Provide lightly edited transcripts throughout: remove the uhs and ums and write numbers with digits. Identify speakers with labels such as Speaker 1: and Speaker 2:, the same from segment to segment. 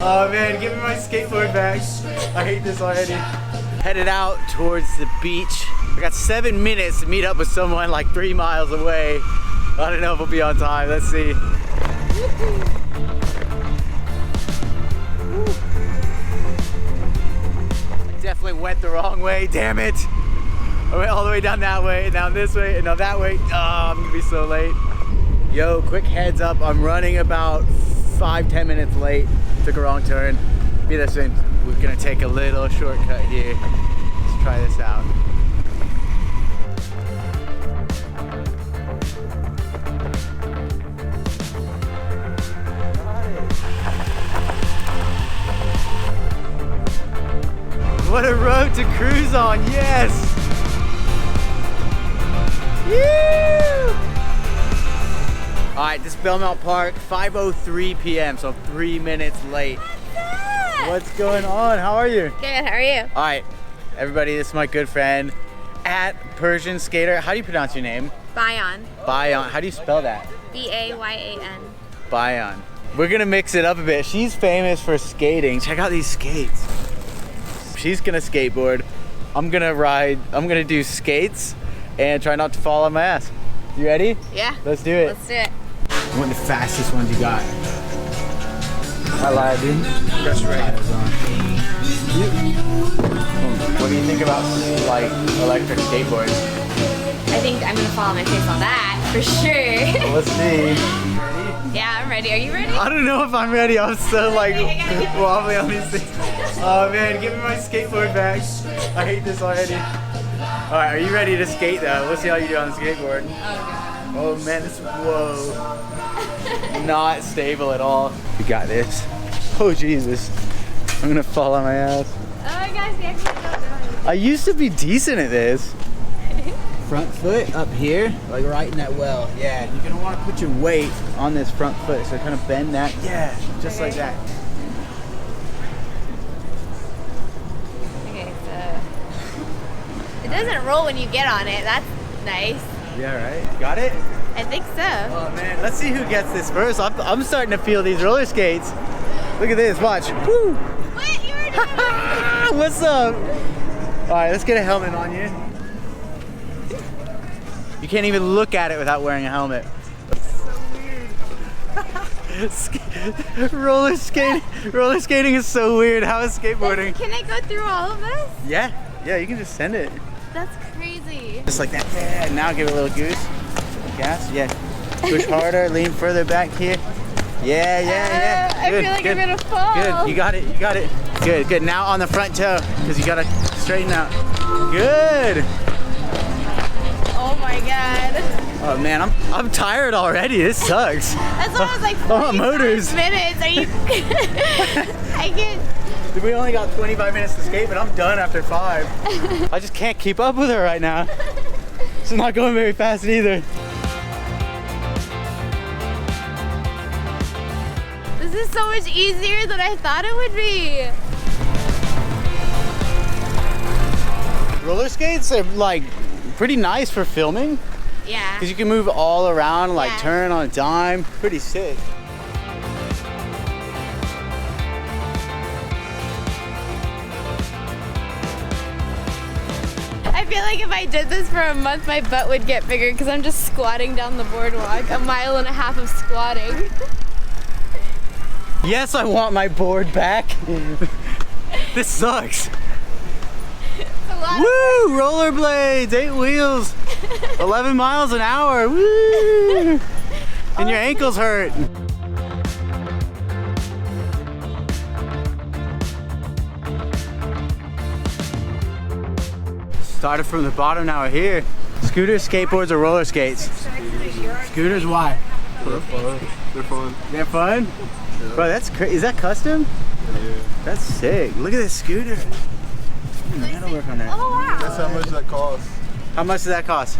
Speaker 1: Oh man, give me my skateboard back. I hate this already. Headed out towards the beach. I got 7 minutes to meet up with someone like 3 miles away. I don't know if we'll be on time. Let's see. Definitely went the wrong way, damn it. I went all the way down that way, down this way, and now that way. Oh, I'm gonna be so late. Yo, quick heads up, I'm running about 5-10 minutes late. Took a wrong turn. Be there soon. We're gonna take a little shortcut here. Let's try this out. What a road to cruise on, yes! Woo! All right, this is Belmont Park, 5:03 p.m., so I'm 3 minutes late. What's going on? How are you?
Speaker 2: Good, how are you?
Speaker 1: All right, everybody, this is my good friend at Persian Skater. How do you pronounce your name?
Speaker 2: Bayan.
Speaker 1: Bayan. How do you spell that?
Speaker 2: B-A-Y-A-N.
Speaker 1: Bayan. We're gonna mix it up a bit. She's famous for skating. Check out these skates. She's gonna skateboard. I'm gonna do skates and try not to fall on my ass. You ready?
Speaker 2: Yeah.
Speaker 1: Let's do it.
Speaker 2: Let's do it.
Speaker 1: One of the fastest ones you got. I lied, dude. That's right. What do you think about like electric skateboards?
Speaker 2: I think I'm gonna fall on my face on that, for sure.
Speaker 1: Well, let's see.
Speaker 2: Yeah, I'm ready. Are you ready?
Speaker 1: I don't know if I'm ready. I'm so like
Speaker 2: Okay,
Speaker 1: wobbly on these things. Oh man, give me my skateboard back. I hate this already. All right, are you ready to skate though? Let's see how you do on the skateboard.
Speaker 2: Oh god.
Speaker 1: Oh man, this, whoa. Not stable at all. You got this. Oh Jesus. I'm gonna fall on my ass.
Speaker 2: Oh my gosh, we actually don't know.
Speaker 1: I used to be decent at this. Front foot up here, like right in that well. Yeah, you're gonna wanna put your weight on this front foot. So kind of bend that. Yeah, just like that.
Speaker 2: Okay, so it doesn't roll when you get on it. That's nice.
Speaker 1: Yeah, right? Got it?
Speaker 2: I think so.
Speaker 1: Oh man, let's see who gets this first. I'm starting to feel these roller skates. Look at this, watch. Woo!
Speaker 2: What? You already did it.
Speaker 1: What's up? All right, let's get a helmet on you. You can't even look at it without wearing a helmet. That's so weird. Roller skating is so weird. How is skateboarding?
Speaker 2: Can I go through all of this?
Speaker 1: Yeah, you can just send it.
Speaker 2: That's crazy.
Speaker 1: Just like that. Yeah, now give it a little goose. Gas, yeah. Push harder, lean further back here. Yeah.
Speaker 2: I feel like I'm gonna fall.
Speaker 1: Good, you got it. Good. Now on the front toe, because you gotta straighten out. Good.
Speaker 2: Oh my god.
Speaker 1: Oh man, I'm tired already. This sucks.
Speaker 2: That's what I was like.
Speaker 1: Oh, motors.
Speaker 2: Minutes. Are you? I get.
Speaker 1: We only got 25 minutes to skate, but I'm done after 5. I just can't keep up with her right now. She's not going very fast either.
Speaker 2: This is so much easier than I thought it would be.
Speaker 1: Roller skates are like pretty nice for filming.
Speaker 2: Yeah.
Speaker 1: Because you can move all around, like
Speaker 2: Yeah.
Speaker 1: turn on a dime. Pretty sick.
Speaker 2: I feel like if I did this for a month, my butt would get bigger because I'm just squatting down the boardwalk, 1.5 miles of squatting.
Speaker 1: Yes, I want my board back. This sucks.
Speaker 2: It's a lot.
Speaker 1: Woo! Rollerblades, 8 wheels, 11 miles an hour. Woo! And your ankles hurt. Started from the bottom, now we're here. Scooters, skateboards, or roller skates? Scooters, why?
Speaker 3: They're fun. They're fun.
Speaker 1: They're fun?
Speaker 3: Yeah.
Speaker 1: Bro, that's crazy. Is that custom?
Speaker 3: Yeah.
Speaker 1: That's sick. Look at this scooter. That'll work on that.
Speaker 2: Oh wow.
Speaker 3: That's how much that costs.
Speaker 1: How much does that cost?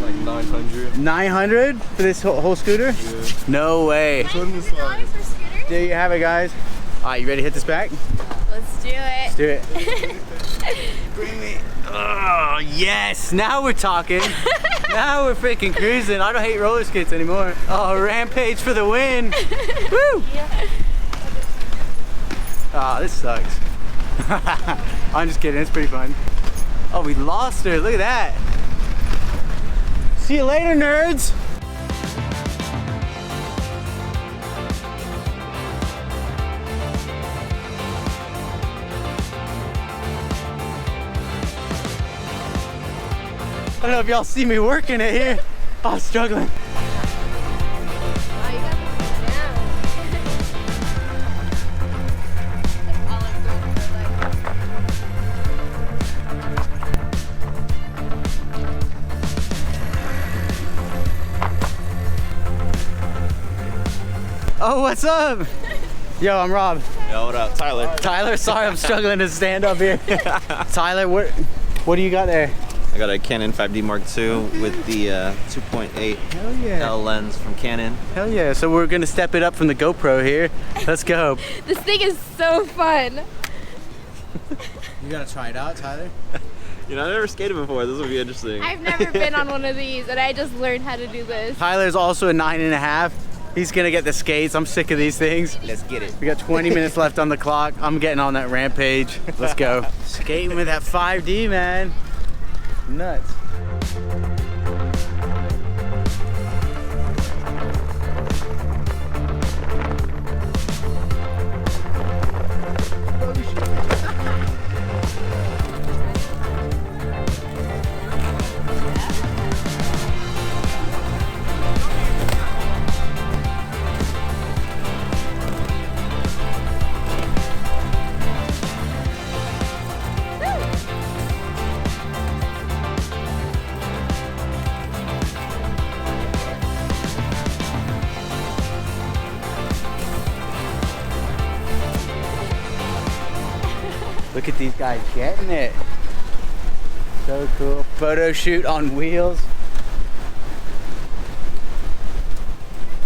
Speaker 3: Like 900.
Speaker 1: 900 for this whole scooter?
Speaker 3: Yeah.
Speaker 1: No way.
Speaker 3: Put in this like,
Speaker 2: for scooters?
Speaker 1: There you have it, guys. All right, you ready to hit this back?
Speaker 2: Let's do it.
Speaker 1: Let's do it. Bring me. Oh, yes. Now we're talking. Now we're freaking cruising. I don't hate roller skates anymore. Oh, Rampage for the win. Woo. Oh, this sucks. I'm just kidding. It's pretty fun. Oh, we lost her. Look at that. See you later, nerds. I don't know if y'all see me working it here. Oh, I'm struggling. Oh, what's up? Yo, I'm Rob.
Speaker 4: Yo, what up? Tyler.
Speaker 1: Tyler, sorry, I'm struggling to stand up here. Tyler, what do you got there?
Speaker 4: I got a Canon 5D Mark II with the 2.8
Speaker 1: Hell yeah.
Speaker 4: L lens from Canon.
Speaker 1: Hell yeah, so we're gonna step it up from the GoPro here. Let's go.
Speaker 2: This thing is so fun.
Speaker 1: You gotta try it out, Tyler.
Speaker 4: You know, I've never skated before. This will be interesting.
Speaker 2: I've never been on one of these, and I just learned how to do this.
Speaker 1: Tyler's also a 9.5. He's gonna get the skates. I'm sick of these things.
Speaker 4: Let's get it.
Speaker 1: We got 20 minutes left on the clock. I'm getting on that Rampage. Let's go. Skating with that 5D, man. Nuts. Look at these guys getting it. So cool. Photo shoot on wheels.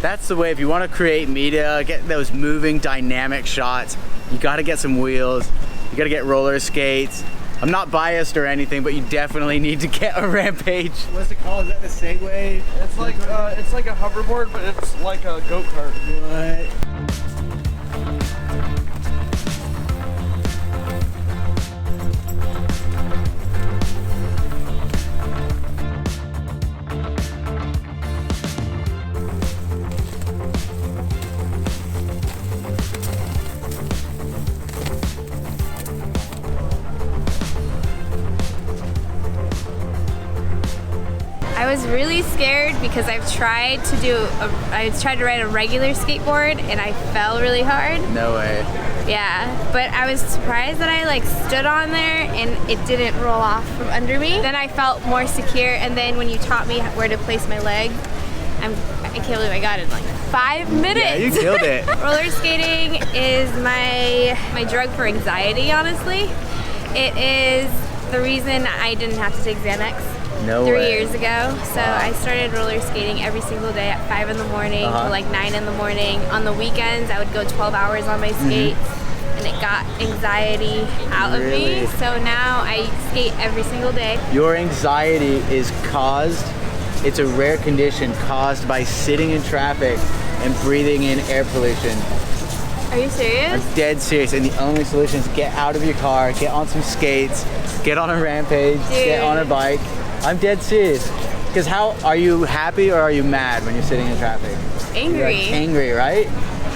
Speaker 1: That's the way, if you want to create media, get those moving dynamic shots, you got to get some wheels. You got to get roller skates. I'm not biased or anything, but you definitely need to get a Rampage. What's it called? Is that the Segway?
Speaker 3: It's like a hoverboard, but it's like a go-kart.
Speaker 1: What?
Speaker 2: I was really scared because I've tried to ride a regular skateboard and I fell really hard.
Speaker 1: No way.
Speaker 2: Yeah, but I was surprised that I like stood on there and it didn't roll off from under me. Then I felt more secure, and then when you taught me where to place my leg, I can't believe I got it in like 5 minutes.
Speaker 1: Yeah, you killed it.
Speaker 2: Roller skating is my drug for anxiety, honestly. It is the reason I didn't have to take Xanax.
Speaker 1: No
Speaker 2: 3
Speaker 1: way.
Speaker 2: years ago. So I started roller skating every single day at 5 in the morning to like 9 in the morning. On the weekends, I would go 12 hours on my skates, and it got anxiety out of
Speaker 1: Really?
Speaker 2: me. So now I skate every single day.
Speaker 1: Your anxiety is caused, it's a rare condition caused by sitting in traffic and breathing in air pollution.
Speaker 2: Are you serious?
Speaker 1: I'm dead serious, and the only solution is get out of your car, get on some skates, get on a Rampage, get on a bike. I'm dead serious. Because how, are you happy or are you mad when you're sitting in traffic?
Speaker 2: Angry.
Speaker 1: You're like angry, right?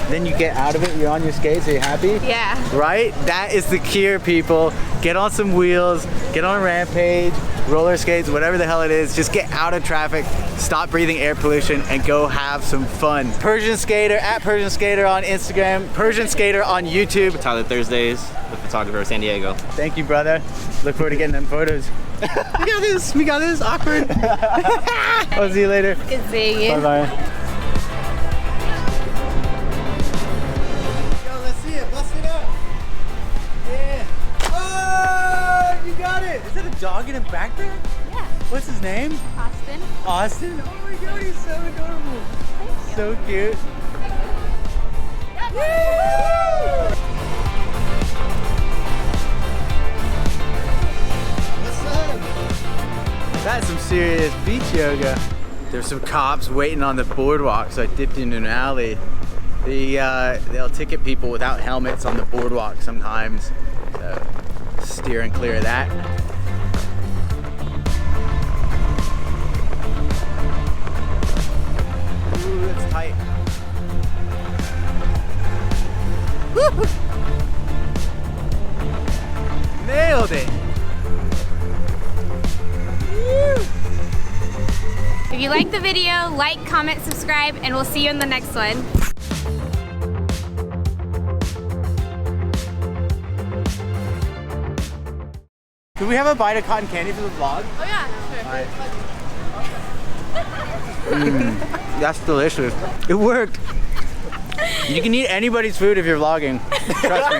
Speaker 1: Then you get out of it, you're on your skates, are you happy?
Speaker 2: Yeah.
Speaker 1: Right? That is the cure, people. Get on some wheels, get on a Rampage, roller skates, whatever the hell it is. Just get out of traffic, stop breathing air pollution, and go have some fun. Persian Skater, at Persian Skater on Instagram, Persian Skater on YouTube.
Speaker 4: Tyler Thursdays, the photographer of San Diego.
Speaker 1: Thank you, brother. Look forward to getting them photos. We got this, awkward. I'll see you later.
Speaker 2: Good seeing you.
Speaker 1: Bye-bye. Yo, let's see it. Bust it up. Yeah. Oh, you got it. Is that a dog in the back there?
Speaker 2: Yeah.
Speaker 1: What's his name?
Speaker 2: Austin.
Speaker 1: Austin? Oh my god, he's so adorable. So cute. Woo! serious beach yoga. There's some cops waiting on the boardwalk, so I dipped into an alley. They'll ticket people without helmets on the boardwalk sometimes, so steering clear of that. Ooh, that's tight. Woo! Nailed it. Woo!
Speaker 2: If you like the video, like, comment, subscribe, and we'll see you in the next one.
Speaker 1: Can we have a bite of cotton candy for the vlog?
Speaker 2: Oh yeah, sure.
Speaker 1: That's delicious. It worked. You can eat anybody's food if you're vlogging. Trust me.